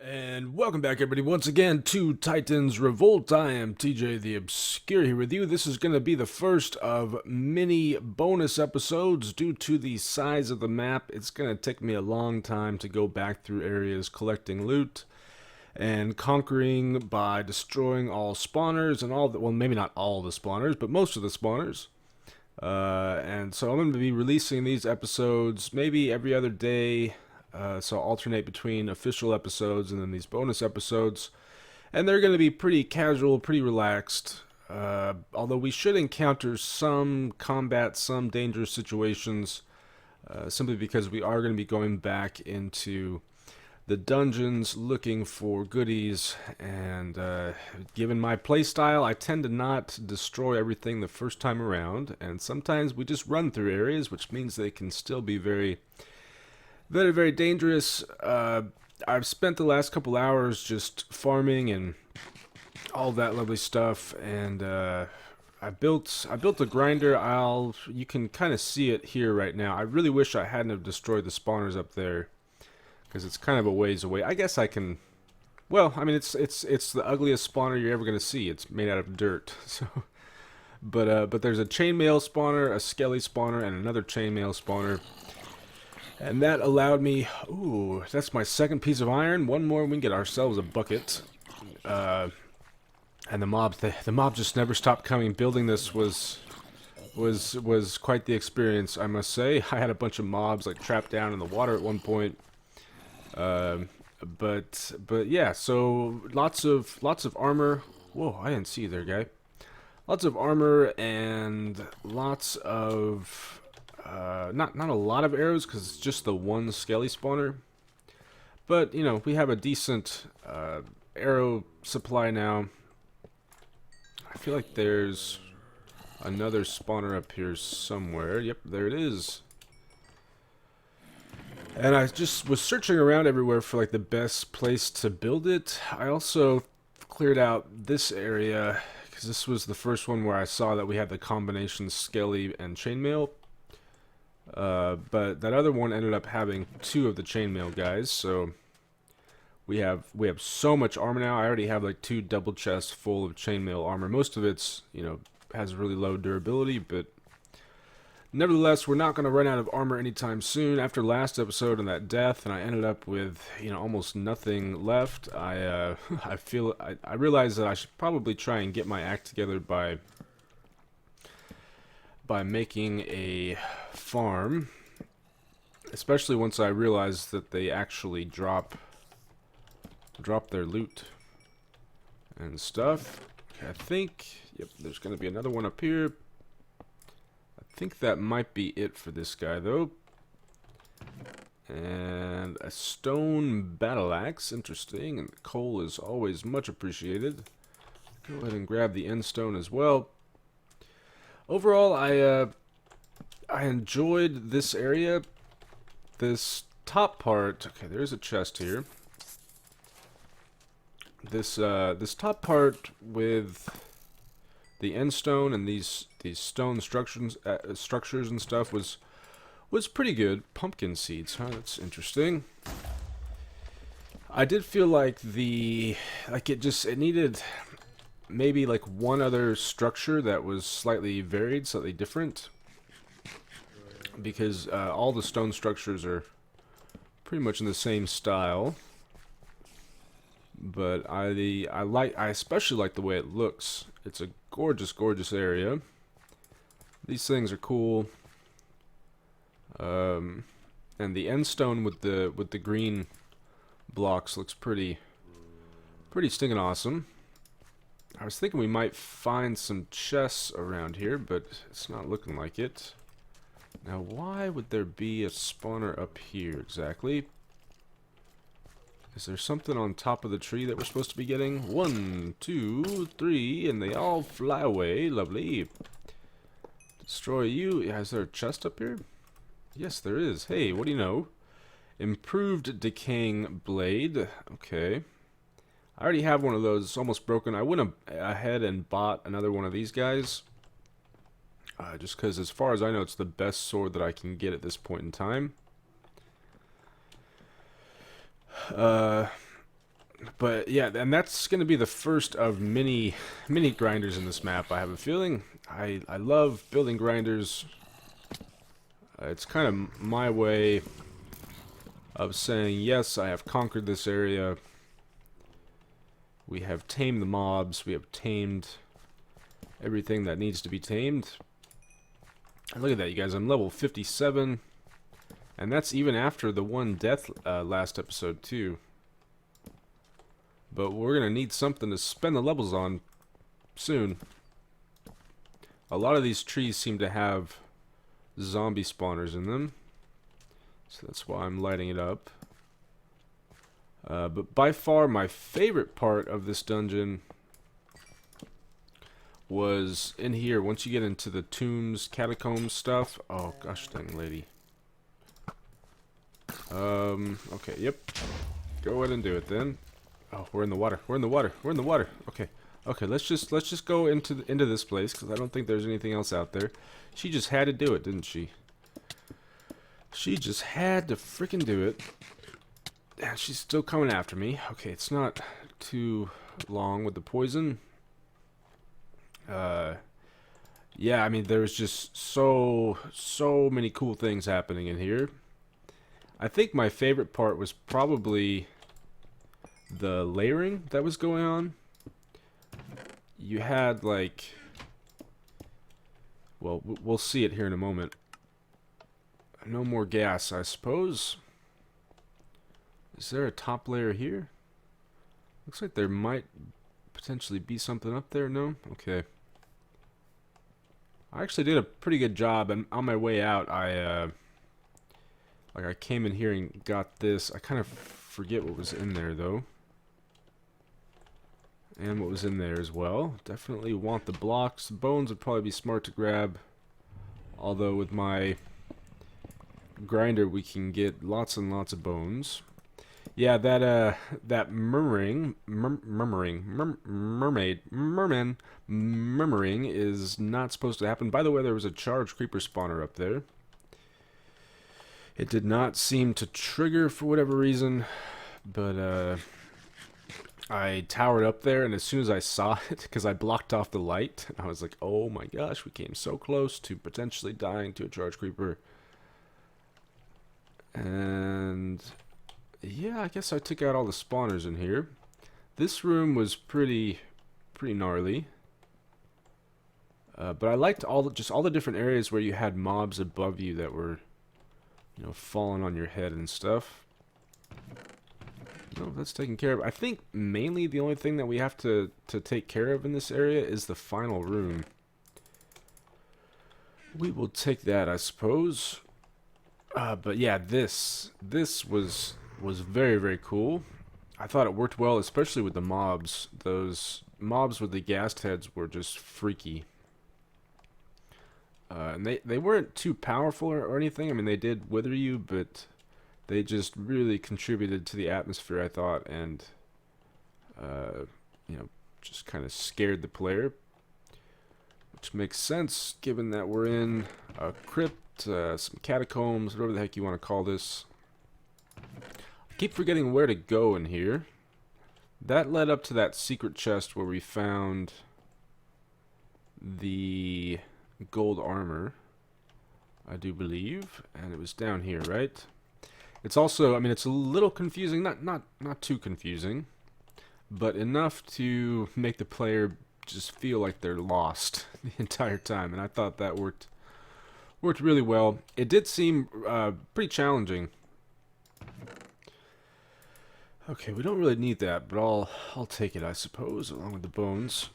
And welcome back, everybody, once again to Titan's Revolt. I am TJ the Obscure here with you. This is going to be the first of many bonus episodes. Due to the size of the map, it's going to take me a long time to go back through areas collecting loot and conquering by destroying all spawners and all the, well, maybe not all the spawners, but most of the spawners. And so I'm going to be releasing these episodes maybe every other day. So I'll alternate between official episodes and then these bonus episodes. And they're going to be pretty casual, pretty relaxed. Although we should encounter some combat, some dangerous situations. Simply because we are going to be going back into the dungeons looking for goodies. And given my playstyle, I tend to not destroy everything the first time around. And sometimes we just run through areas, which means they can still be very, very dangerous. I've spent the last couple hours just farming and all that lovely stuff, and I built a grinder. You can kind of see it here right now. I really wish I hadn't have destroyed the spawners up there, because it's kind of a ways away. I guess I can. Well, I mean, it's the ugliest spawner you're ever gonna see. It's made out of dirt. So, but there's a chainmail spawner, a skelly spawner, and another chainmail spawner. And that allowed me, ooh, that's my second piece of iron. One more, we can get ourselves a bucket. And the mob just never stopped coming. Building this was quite the experience, I must say. I had a bunch of mobs like trapped down in the water at one point. But yeah, so lots of armor. Whoa, I didn't see you there, guy. Lots of armor and lots of not a lot of arrows, because it's just the one skelly spawner. But, you know, we have a decent arrow supply now. I feel like there's another spawner up here somewhere. Yep, there it is. And I just was searching around everywhere for, like, the best place to build it. I also cleared out this area, because this was the first one where I saw that we had the combination skelly and chainmail. But that other one ended up having two of the chainmail guys, so we have so much armor now. I already have like 2 double chests full of chainmail armor. Most of it's, you know, has really low durability, but nevertheless, we're not going to run out of armor anytime soon. After last episode and that death, and I ended up with, you know, almost nothing left. I realized that I should probably try and get my act together by making a farm, especially once I realized that they actually drop their loot and stuff. Okay, I think, yep, there's gonna be another one up here. I think that might be it for this guy though. And a stone battle axe, interesting, and coal is always much appreciated. Go ahead and grab the end stone as well. Overall, I enjoyed this area. This top part, okay, there's a chest here. This top part with the end stone and these stone structures and stuff was pretty good. Pumpkin seeds, huh? That's interesting. I did feel like it needed maybe like one other structure that was slightly varied, slightly different, because all the stone structures are pretty much in the same style. But I especially like the way it looks. It's a gorgeous area. These things are cool. And the end stone with the green blocks looks pretty stinking awesome. I was thinking we might find some chests around here, but it's not looking like it. Now, why would there be a spawner up here exactly? Is there something on top of the tree that we're supposed to be getting? 1, 2, 3, and they all fly away. Lovely. Destroy you. Is there a chest up here? Yes, there is. Hey, what do you know? Improved decaying blade. Okay. I already have one of those. It's almost broken. I went ahead and bought another one of these guys. Just because, as far as I know, it's the best sword that I can get at this point in time. But yeah, and that's going to be the first of many grinders in this map. I have a feeling. I love building grinders. It's kind of my way of saying, yes, I have conquered this area. We have tamed the mobs. We have tamed everything that needs to be tamed. And look at that, you guys. I'm level 57. And that's even after the one death last episode, too. But we're going to need something to spend the levels on soon. A lot of these trees seem to have zombie spawners in them. So that's why I'm lighting it up. But by far my favorite part of this dungeon was in here. Once you get into the tombs, catacombs stuff. Oh, gosh dang lady. Okay, yep. Go ahead and do it then. Oh, we're in the water. We're in the water. We're in the water. Okay. Okay, let's just go into this place because I don't think there's anything else out there. She just had to do it, didn't she? She just had to freaking do it. And she's still coming after me. Okay, it's not too long with the poison. Yeah, I mean there's just so many cool things happening in here. I think my favorite part was probably the layering that was going on. You had like, well, we'll see it here in a moment. No more gas, I suppose. Is there a top layer here? Looks like there might potentially be something up there. No? Okay. I actually did a pretty good job, and on my way out, I came in here and got this. I kind of forget what was in there, though. And what was in there as well. Definitely want the blocks. The bones would probably be smart to grab. Although with my grinder we can get lots and lots of bones. Yeah, that merman is not supposed to happen. By the way, there was a charged creeper spawner up there. It did not seem to trigger for whatever reason, but I towered up there, and as soon as I saw it, because I blocked off the light, I was like, oh my gosh, we came so close to potentially dying to a charged creeper. And yeah, I guess I took out all the spawners in here. This room was pretty gnarly. But I liked all the different areas where you had mobs above you that were, you know, falling on your head and stuff. No, that's taken care of. I think mainly the only thing that we have to take care of in this area is the final room. We will take that, I suppose. But yeah, this was very cool. I thought it worked well, especially with the mobs. Those mobs with the ghast heads were just freaky. And they weren't too powerful or anything. I mean, they did wither you, but they just really contributed to the atmosphere, I thought, and you know, just kind of scared the player, which makes sense given that we're in a crypt, some catacombs, whatever the heck you want to call this. I keep forgetting where to go in here. That led up to that secret chest where we found the gold armor, I do believe, and it was down here, right? It's also, I mean, it's a little confusing, not too confusing, but enough to make the player just feel like they're lost the entire time, and I thought that worked really well. It did seem pretty challenging. Okay, we don't really need that, but I'll take it, I suppose, along with the bones.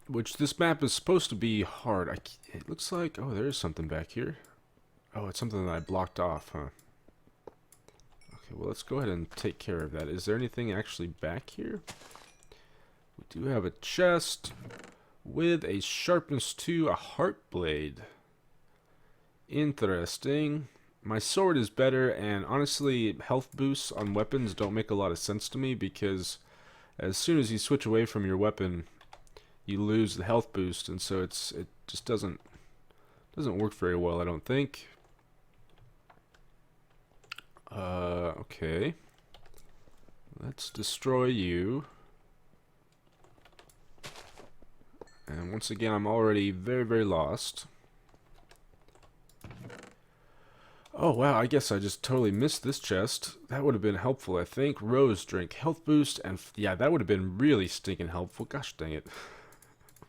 Which this map is supposed to be hard. It looks like, oh, there's something back here. Oh, it's something that I blocked off, huh? Okay, well, let's go ahead and take care of that. Is there anything actually back here? We do have a chest with a sharpness 2, a heart blade. Interesting. My sword is better, and honestly, health boosts on weapons don't make a lot of sense to me, because as soon as you switch away from your weapon, you lose the health boost, and so it just doesn't work very well, I don't think. Okay. Let's destroy you. And once again, I'm already very, very lost. Oh, wow, I guess I just totally missed this chest. That would have been helpful, I think. Rose drink, health boost, and yeah, that would have been really stinking helpful. Gosh dang it.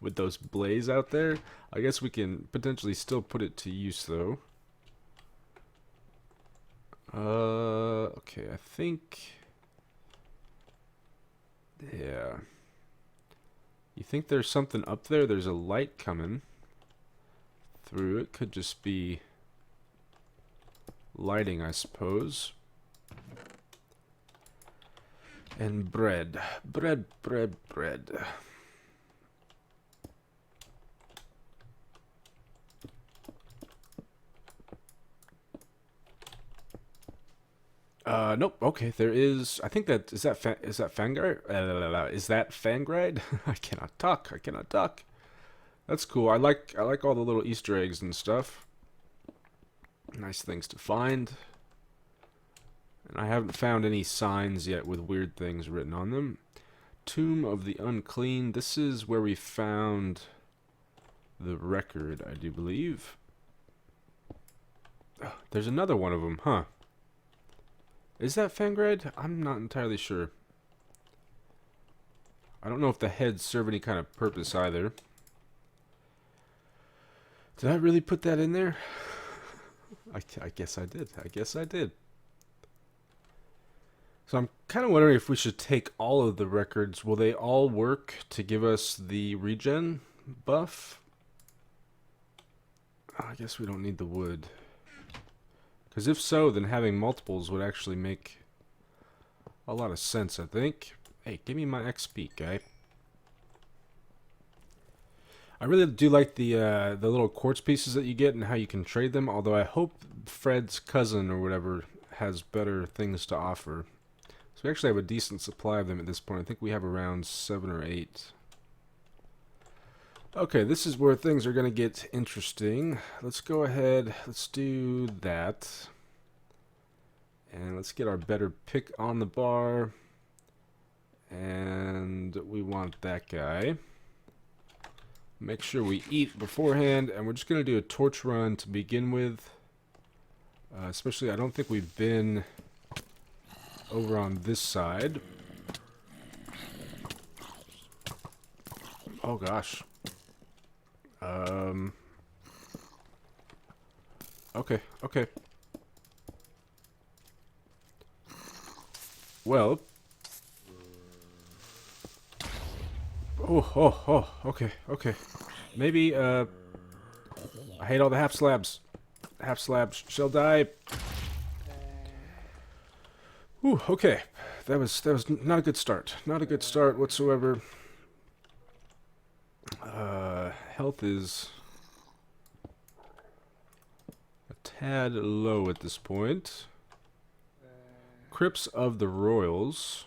With those blaze out there, I guess we can potentially still put it to use, though. Okay, I think... Yeah. You think there's something up there? There's a light coming through. It could just be lighting, I suppose. And bread. Bread, bread, bread. Nope. Okay, there is. I think that is that. Is that Fangrid? Is that Fangrid? I cannot talk. I cannot talk. That's cool. I like all the little Easter eggs and stuff. Nice things to find. And I haven't found any signs yet with weird things written on them. Tomb of the Unclean. This is where we found the record, I do believe. Oh, there's another one of them, huh? Is that Fangrid? I'm not entirely sure. I don't know if the heads serve any kind of purpose either. Did I really put that in there? I guess I did. I guess I did. So I'm kind of wondering if we should take all of the records. Will they all work to give us the regen buff? I guess we don't need the wood. Because if so, then having multiples would actually make a lot of sense, I think. Hey, give me my XP, guy. I really do like the little quartz pieces that you get and how you can trade them, although I hope Fred's cousin or whatever has better things to offer. So we actually have a decent supply of them at this point. I think we have around 7 or 8. Okay, this is where things are going to get interesting. Let's go ahead, let's do that. And let's get our better pick on the bar. And we want that guy. Make sure we eat beforehand, and we're just going to do a torch run to begin with. Especially, I don't think we've been over on this side. Oh gosh. Okay, okay. Well. Oh, okay, okay. Maybe, I hate all the half slabs. Half slabs shall die. Ooh, okay. That was not a good start. Not a good start whatsoever. Health is a tad low at this point. Crypts of the Royals.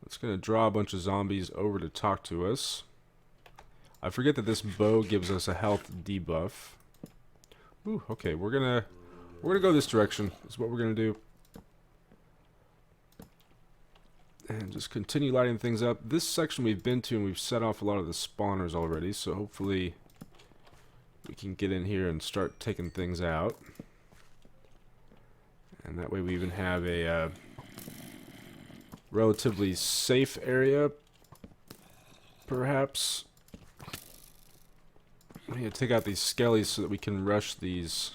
It's going to draw a bunch of zombies over to talk to us. I forget that this bow gives us a health debuff. Ooh, okay, we're gonna go this direction. Is what we're gonna do. And just continue lighting things up. This section we've been to, and we've set off a lot of the spawners already, so hopefully we can get in here and start taking things out. And that way we even have a relatively safe area, perhaps. I'm going to take out these skellies so that we can rush these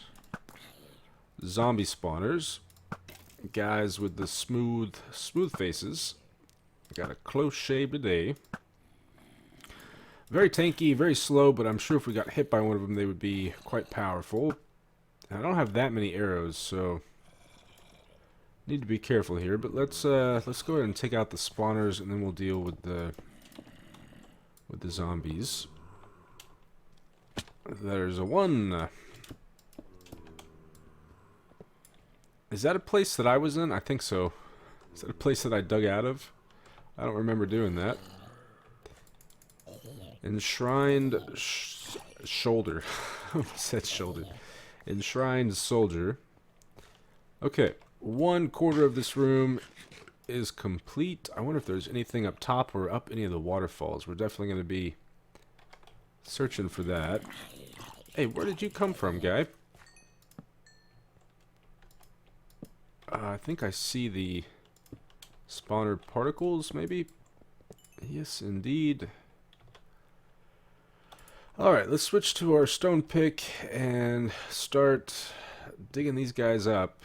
zombie spawners. Guys with the smooth faces. Got a close shave today. Very tanky, very slow, but I'm sure if we got hit by one of them, they would be quite powerful. And I don't have that many arrows, so need to be careful here. But let's go ahead and take out the spawners, and then we'll deal with the zombies. There's a one. Is that a place that I was in? I think so. Is that a place that I dug out of? I don't remember doing that. Enshrined shoulder. I said shoulder. Enshrined soldier. Okay. 1/4 of this room is complete. I wonder if there's anything up top or up any of the waterfalls. We're definitely going to be searching for that. Hey, where did you come from, guy? I think I see the spawner particles, maybe? Yes, indeed. Alright, let's switch to our stone pick and start digging these guys up.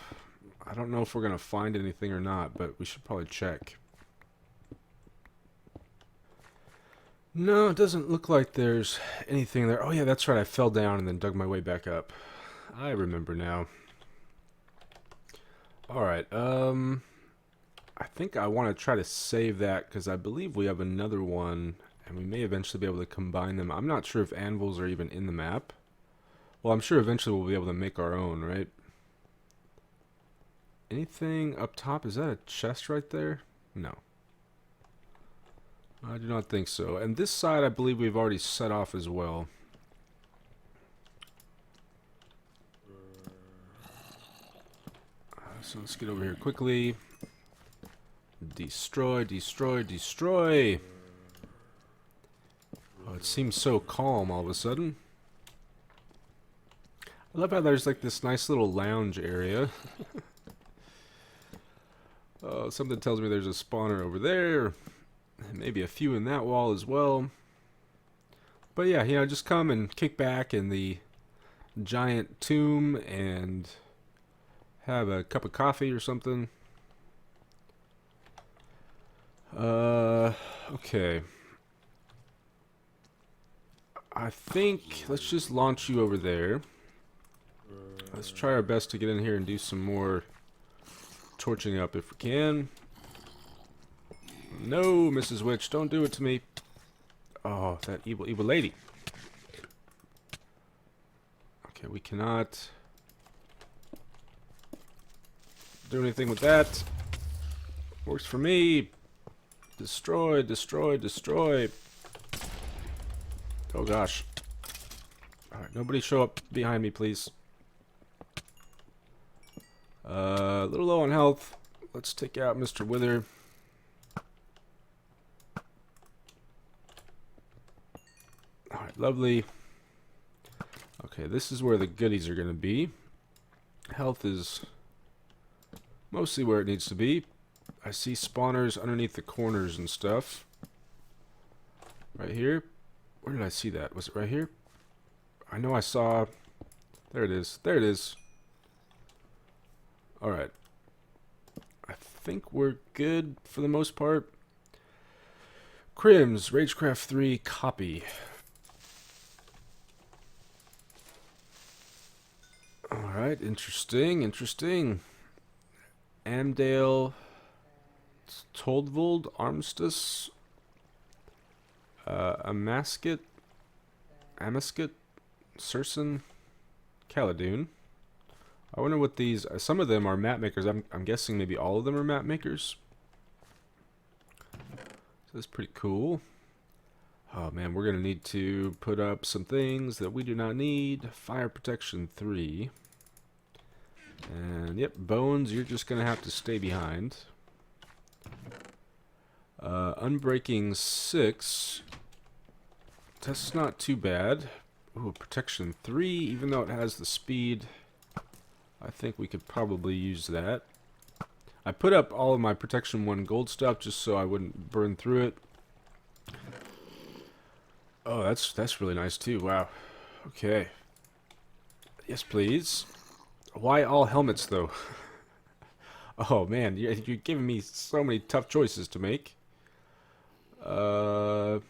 I don't know if we're going to find anything or not, but we should probably check. No, it doesn't look like there's anything there. Oh yeah, that's right, I fell down and then dug my way back up. I remember now. Alright, I think I want to try to save that because I believe we have another one and we may eventually be able to combine them. I'm not sure if anvils are even in the map. Well, I'm sure eventually we'll be able to make our own, right? Anything up top? Is that a chest right there? No. I do not think so. And this side I believe we've already set off as well. So let's get over here quickly. Destroy, destroy, destroy. Oh, it seems so calm all of a sudden. I love how there's like this nice little lounge area. Oh, something tells me there's a spawner over there. Maybe a few in that wall as well. But yeah, you know, just come and kick back in the giant tomb and have a cup of coffee or something. Okay. I think let's just launch you over there. Let's try our best to get in here and do some more torching up if we can. No, Mrs. Witch, don't do it to me. Oh, that evil, evil lady. Okay, we cannot do anything with that. Works for me. Destroy, destroy, destroy. Oh gosh. Alright, nobody show up behind me, please. A little low on health. Let's take out Mr. Wither. Alright, lovely. Okay, this is where the goodies are going to be. Health is mostly where it needs to be. I see spawners underneath the corners and stuff. Right here. Where did I see that? Was it right here? I know I saw... There it is. There it is. Alright. I think we're good for the most part. Crims, Ragecraft 3, copy. Alright, interesting, interesting. Amdale, Toldvold, Armistice, Amasket, Sursen, Caladoon. I wonder what these... some of them are map makers. I'm guessing maybe all of them are map makers. So that's pretty cool. Oh man, we're going to need to put up some things that we do not need. Fire Protection 3. And yep, Bones, you're just going to have to stay behind. Unbreaking 6. That's not too bad. Ooh, Protection 3, even though it has the speed... I think we could probably use that. I put up all of my Protection 1 gold stuff just so I wouldn't burn through it. Oh, that's really nice too. Wow. Okay. Yes, please. Why all helmets though? Oh man, you're giving me so many tough choices to make. Okay,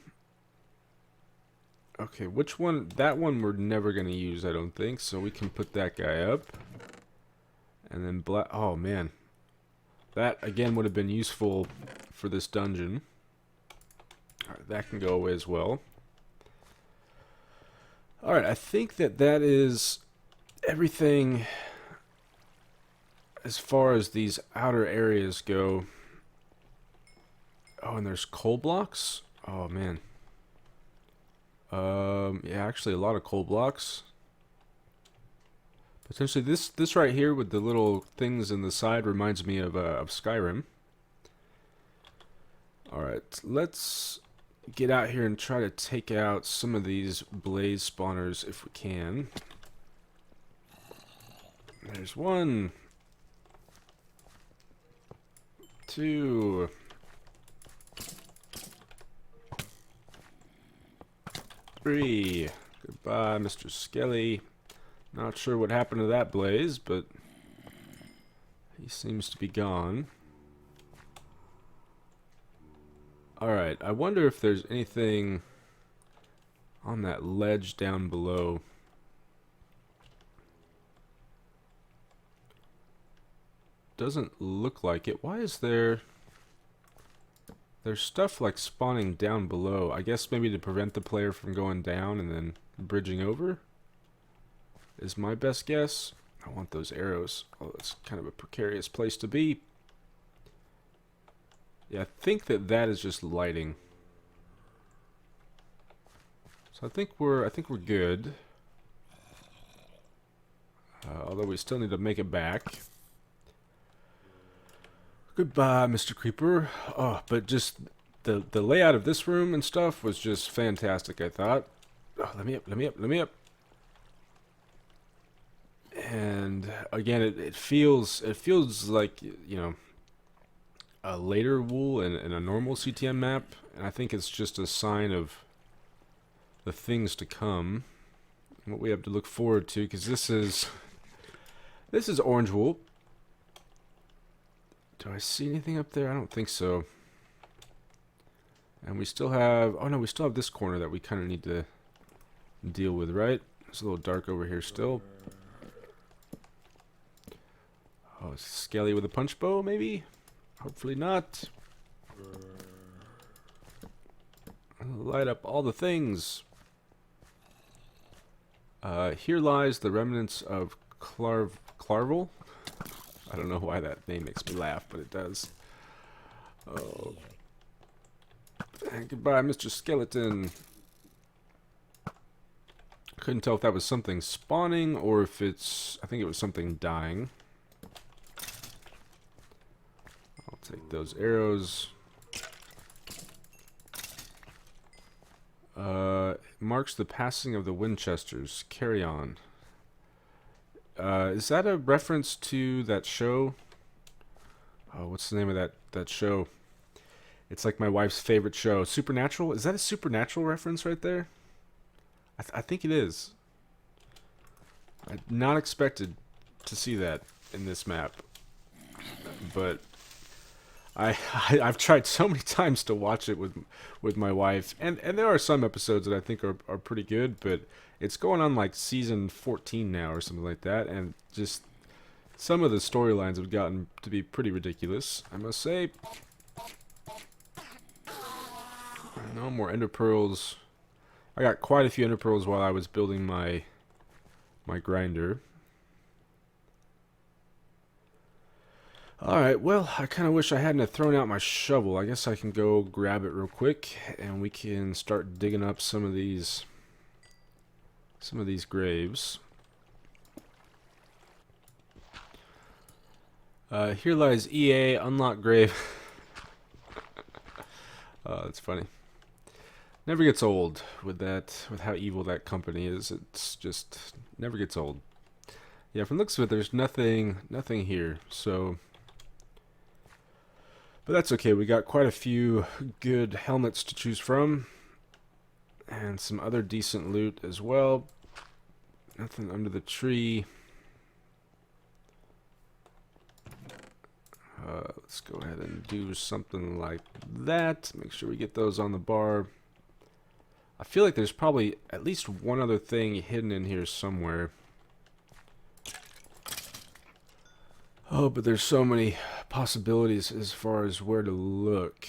which one? That one we're never gonna use, I don't think. So we can put that guy up. And then black. Oh man, that again would have been useful for this dungeon. Alright, that can go away as well. Alright, I think that is everything as far as these outer areas go. Oh, and there's coal blocks? Oh man. Yeah, actually a lot of coal blocks. Potentially this right here with the little things in the side reminds me of Skyrim. Alright, let's get out here and try to take out some of these blaze spawners if we can. There's 1, 2, 3. Goodbye, Mr. Skelly. Not sure what happened to that blaze, but he seems to be gone. Alright, I wonder if there's anything on that ledge down below. Doesn't look like it. Why is there's stuff like spawning down below? I guess maybe to prevent the player from going down and then bridging over is my best guess. I want those arrows. Oh, that's kind of a precarious place to be. Yeah, I think that is just lighting. So I think we're good. Although we still need to make it back. Goodbye, Mr. Creeper. Oh, but just the layout of this room and stuff was just fantastic, I thought. Oh, let me up, let me up, let me up. And again, it feels like, you know, a later wool in a normal CTM map, and I think it's just a sign of the things to come, what we have to look forward to, because this is orange wool. Do I see anything up there? I don't think so. And we still have, oh no, we still have this corner that we kind of need to deal with, right? It's a little dark over here still. Oh, Skelly with a punch bow, maybe? Hopefully not. Light up all the things. Here lies the remnants of Clarvel. I don't know why that name makes me laugh, but it does. Oh. And goodbye, Mr. Skeleton. Couldn't tell if that was something spawning or if it's... I think it was something dying. I'll take those arrows. Marks the passing of the Winchesters. Carry on. Is that a reference to that show? Oh, what's the name of that show? It's like my wife's favorite show. Supernatural? Is that a Supernatural reference right there? I think it is. I not expected to see that in this map. But I've tried so many times to watch it with my wife, and there are some episodes that I think are pretty good, but it's going on like season 14 now or something like that, and just some of the storylines have gotten to be pretty ridiculous, I must say. No more ender pearls. I got quite a few ender pearls while I was building my grinder. Alright, well, I kind of wish I hadn't have thrown out my shovel. I guess I can go grab it real quick, and we can start digging up some of these graves. Here lies EA, unlock grave. That's funny. Never gets old with how evil that company is. It's just never gets old. Yeah, from the looks of it, there's nothing here, so... But that's okay, we got quite a few good helmets to choose from. And some other decent loot as well. Nothing under the tree. Let's go ahead and do something like that. Make sure we get those on the bar. I feel like there's probably at least one other thing hidden in here somewhere. Oh, but there's so many possibilities as far as where to look.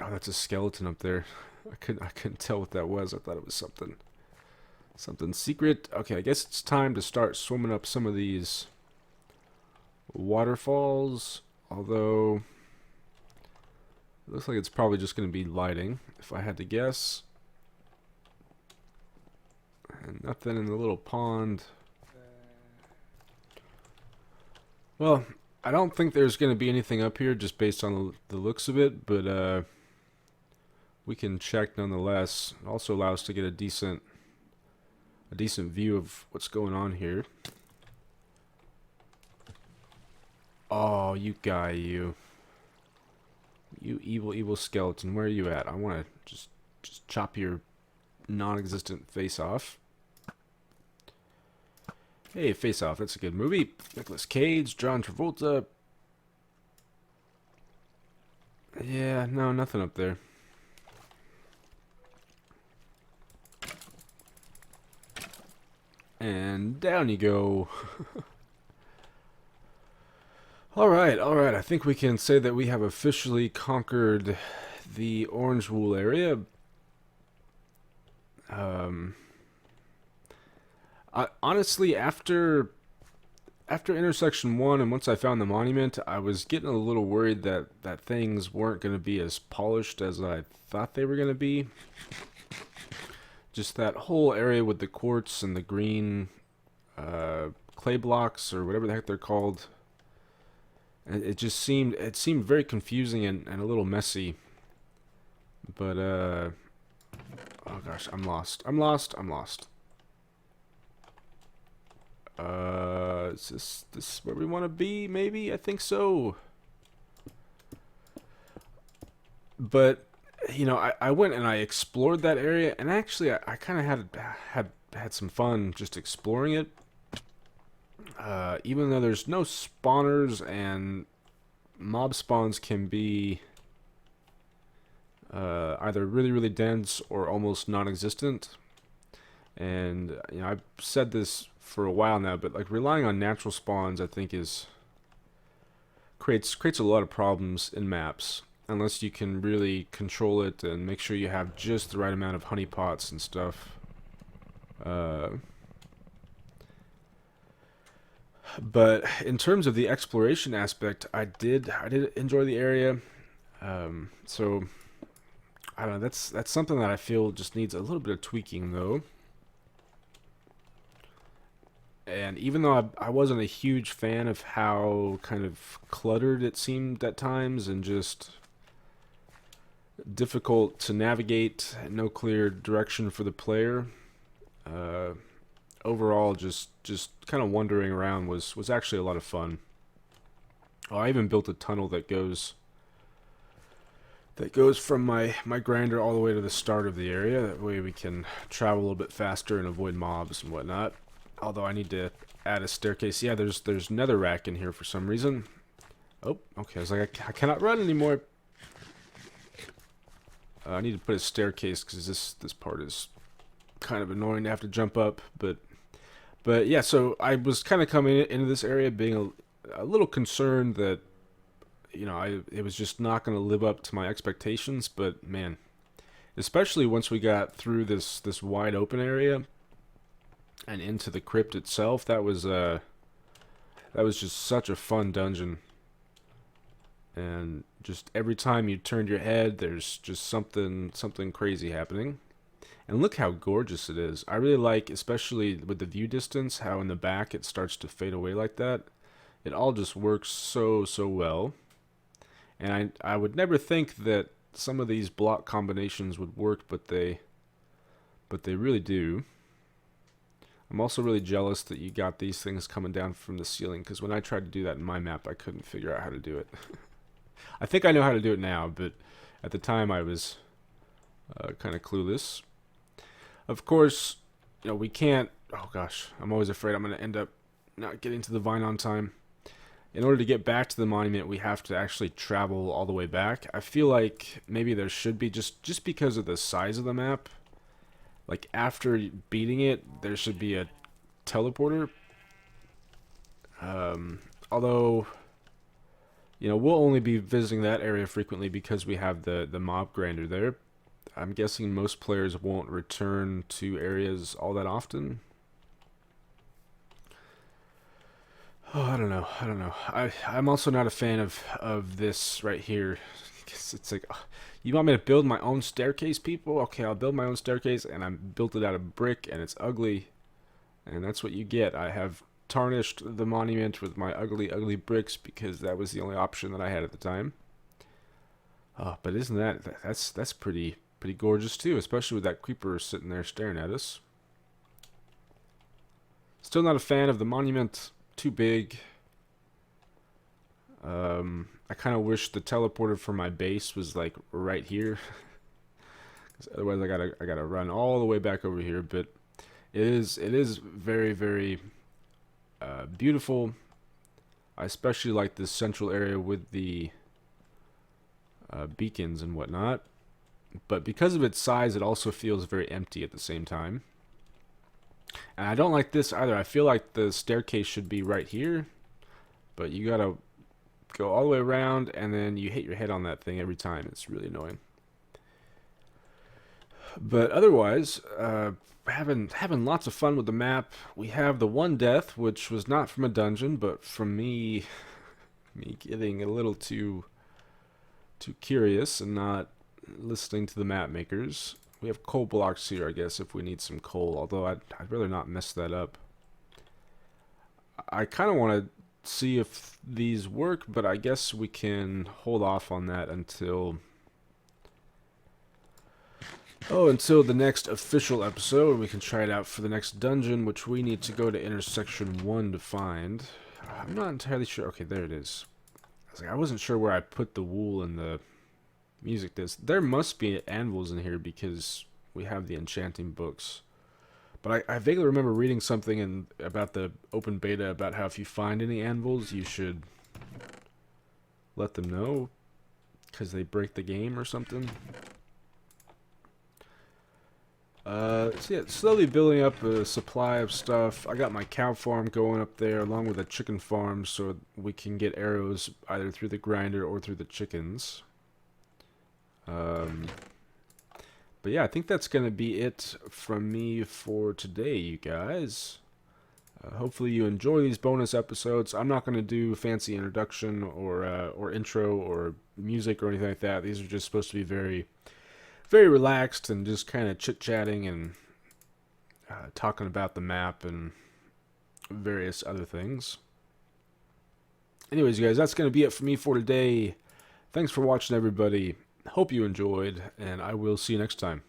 Oh, that's a skeleton up there. I couldn't tell what that was. I thought it was something secret. Okay, I guess it's time to start swimming up some of these waterfalls. Although it looks like it's probably just going to be lighting, if I had to guess. And nothing in the little pond. Well, I don't think there's going to be anything up here just based on the looks of it, but we can check nonetheless. It also allows us to get a decent view of what's going on here. Oh, you guy, you evil skeleton. Where are you at? I want to just chop your non-existent face off. Hey, Face Off, that's a good movie. Nicolas Cage, John Travolta. Yeah, no, nothing up there. And down you go. Alright, I think we can say that we have officially conquered the orange wool area. Honestly, after intersection 1 and once I found the monument, I was getting a little worried that things weren't going to be as polished as I thought they were going to be. Just that whole area with the quartz and the green clay blocks, or whatever the heck they're called. It seemed very confusing and a little messy. But oh gosh, I'm lost. Is this where we want to be? Maybe? I think so. But you know, I went and I explored that area, and actually I kind of had some fun just exploring it. Even though there's no spawners and mob spawns can be either really dense or almost non-existent. And you know, I've said this for a while now, but like relying on natural spawns, I think creates a lot of problems in maps unless you can really control it and make sure you have just the right amount of honeypots and stuff. But in terms of the exploration aspect, I did enjoy the area. So I don't know. That's something that I feel just needs a little bit of tweaking, though. And even though I wasn't a huge fan of how kind of cluttered it seemed at times and just difficult to navigate, no clear direction for the player, overall just kind of wandering around was actually a lot of fun. Oh, I even built a tunnel that goes from my grinder all the way to the start of the area. That way we can travel a little bit faster and avoid mobs and whatnot. Although I need to add a staircase. Yeah, there's netherrack in here for some reason. Oh, okay. I was like, I cannot run anymore. I need to put a staircase because this part is kind of annoying to have to jump up. But yeah, so I was kind of coming into this area being a little concerned that, you know, it was just not going to live up to my expectations. But man, especially once we got through this wide open area and into the crypt itself, that was just such a fun dungeon. And just every time you turned your head, there's just something crazy happening. And look how gorgeous it is. I really like, especially with the view distance, how in the back it starts to fade away like that. It all just works so well. And I would never think that some of these block combinations would work, but they really do. I'm also really jealous that you got these things coming down from the ceiling, because when I tried to do that in my map, I couldn't figure out how to do it. I think I know how to do it now, but at the time I was kind of clueless. Of course, you know, we can't... Oh gosh, I'm always afraid I'm going to end up not getting to the vine on time. In order to get back to the monument, we have to actually travel all the way back. I feel like maybe there should be, just because of the size of the map, like after beating it, there should be a teleporter. Although, you know, we'll only be visiting that area frequently because we have the mob grinder there. I'm guessing most players won't return to areas all that often. Oh, I don't know. I don't know. I'm also not a fan of this right here. It's like, you want me to build my own staircase, people? Okay, I'll build my own staircase, and I built it out of brick, and it's ugly, and that's what you get. I have tarnished the monument with my ugly, ugly bricks because that was the only option that I had at the time. Oh, but isn't that's pretty gorgeous too, especially with that creeper sitting there staring at us. Still not a fan of the monument. Too big. I kind of wish the teleporter for my base was like right here. 'Cause otherwise, I gotta run all the way back over here. But it is very very beautiful. I especially like this central area with the beacons and whatnot. But because of its size, it also feels very empty at the same time. And I don't like this either. I feel like the staircase should be right here, but you gotta go all the way around, and then you hit your head on that thing every time. It's really annoying. But otherwise, having lots of fun with the map. We have the one death, which was not from a dungeon, but from me getting a little too curious and not listening to the map makers. We have coal blocks here, I guess, if we need some coal, although I'd rather not mess that up. I kind of want to see if these work, but I guess we can hold off on that until until the next official episode. We can try it out for the next dungeon, which we need to go to intersection 1 to find. I'm not entirely sure. Okay, there it is. I wasn't sure where I put the wool and the music disc. There must be anvils in here because we have the enchanting books. But I vaguely remember reading something about the open beta about how if you find any anvils, you should let them know because they break the game or something. So yeah, slowly building up a supply of stuff. I got my cow farm going up there along with a chicken farm so we can get arrows either through the grinder or through the chickens. But yeah, I think that's going to be it from me for today, you guys. Hopefully you enjoy these bonus episodes. I'm not going to do fancy introduction or intro or music or anything like that. These are just supposed to be very, very relaxed and just kind of chit-chatting and talking about the map and various other things. Anyways, you guys, that's going to be it for me for today. Thanks for watching, everybody. Hope you enjoyed, and I will see you next time.